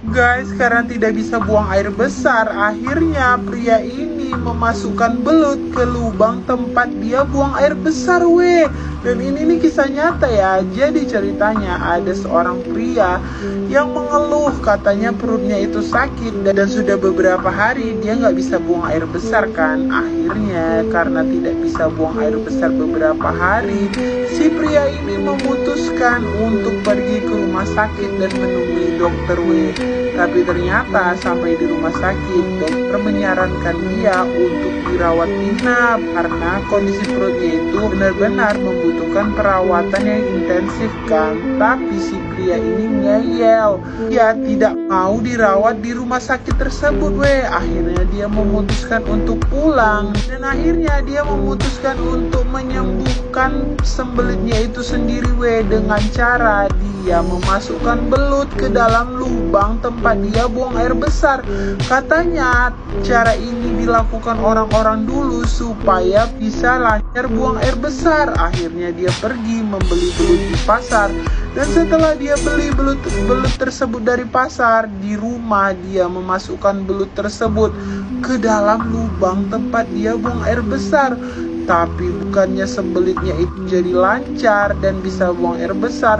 Guys, karena tidak bisa buang air besar, akhirnya pria ini memasukkan belut ke lubang tempat dia buang air besar, weh. Dan ini nih kisah nyata ya. Jadi ceritanya ada seorang pria yang mengeluh katanya perutnya itu sakit dan sudah beberapa hari dia nggak bisa buang air besar kan. Akhirnya karena tidak bisa buang air besar beberapa hari, si pria ini memutuskan untuk pergi ke rumah sakit dan menemui dokter, weh. Tapi ternyata sampai di rumah sakit, dokter menyarankan dia untuk dirawat inap karena kondisi perutnya itu benar-benar membutuhkan perawatan yang intensif kan. Tapi si pria ini ngeyel, dia tidak mau dirawat di rumah sakit tersebut, weh. Akhirnya dia memutuskan untuk pulang dan akhirnya dia memutuskan untuk menyembuhkan sembelitnya itu sendiri, weh, dengan cara dia memasukkan belut ke dalam lubang tempat dia buang air besar. Katanya cara ini dilakukan orang-orang dulu supaya bisa lancar buang air besar. Akhirnya dia pergi membeli belut di pasar dan setelah dia beli belut tersebut dari pasar, di rumah dia memasukkan belut tersebut ke dalam lubang tempat dia buang air besar. Tapi bukannya sembelitnya itu jadi lancar dan bisa buang air besar,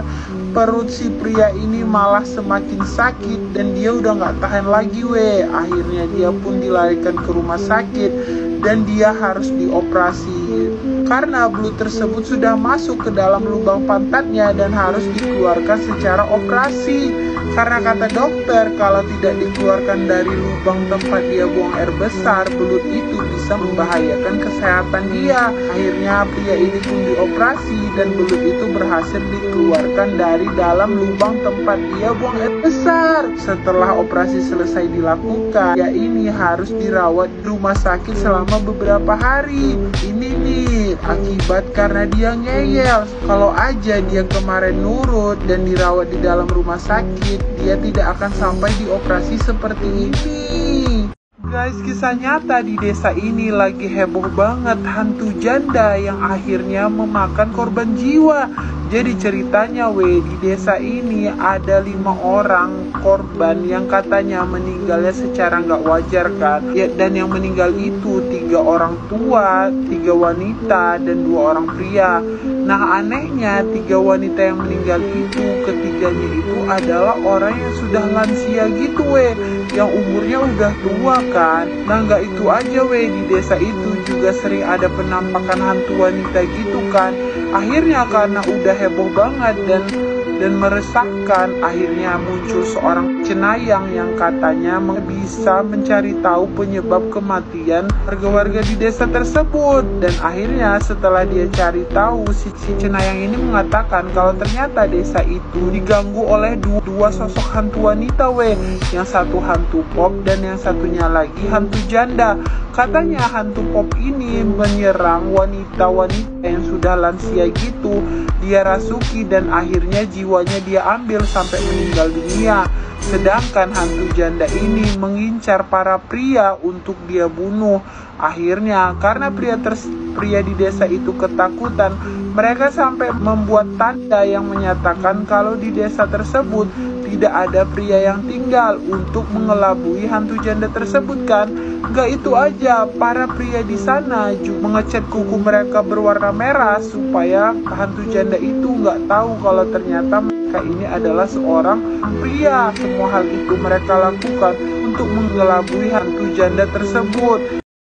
perut si pria ini malah semakin sakit dan dia udah gak tahan lagi, weh. Akhirnya dia pun dilarikan ke rumah sakit dan dia harus dioperasi karena belut tersebut sudah masuk ke dalam lubang pantatnya dan harus dikeluarkan secara operasi. Karena kata dokter, kalau tidak dikeluarkan dari lubang tempat dia buang air besar, belut itu bisa membahayakan kesehatan dia. Akhirnya pria ini pun dioperasi dan belut itu berhasil dikeluarkan dari dalam lubang tempat dia buang air besar. Setelah operasi selesai dilakukan, pria ini harus dirawat di rumah sakit selama beberapa hari. Ini nih akibat karena dia ngeyel. Kalau aja dia kemarin nurut dan dirawat di dalam rumah sakit, dia tidak akan sampai dioperasi seperti ini. Guys, kisah nyata di desa ini lagi heboh banget, hantu janda yang akhirnya memakan korban jiwa. Jadi ceritanya, weh, di desa ini ada 5 orang korban yang katanya meninggalnya secara nggak wajar kan ya, dan yang meninggal itu 3 orang tua, 3 wanita, dan 2 orang pria. Nah anehnya 3 wanita yang meninggal itu, ketiganya itu adalah orang yang sudah lansia gitu, weh, yang umurnya udah tua kan. Nah nggak itu aja, weh, di desa itu juga sering ada penampakan hantu wanita gitu kan. Akhirnya karena udah heboh banget dan meresahkan, akhirnya muncul seorang cenayang yang katanya bisa mencari tahu penyebab kematian warga-warga di desa tersebut. Dan akhirnya setelah dia cari tahu, si cenayang ini mengatakan kalau ternyata desa itu diganggu oleh dua sosok hantu wanita, weh. Yang satu hantu pop dan yang satunya lagi hantu janda. Katanya hantu pop ini menyerang wanita-wanita yang sudah lansia gitu, dia rasuki dan akhirnya jiwanya dia ambil sampai meninggal dunia. Sedangkan hantu janda ini mengincar para pria untuk dia bunuh. Akhirnya karena pria di desa itu ketakutan, mereka sampai membuat tanda yang menyatakan kalau di desa tersebut tidak ada pria yang tinggal untuk mengelabui hantu janda tersebut kan. Gak itu aja, para pria di sana juga mengecat kuku mereka berwarna merah supaya hantu janda itu gak tahu kalau ternyata mereka ini adalah seorang pria. Semua hal itu mereka lakukan untuk mengelabui hantu janda tersebut.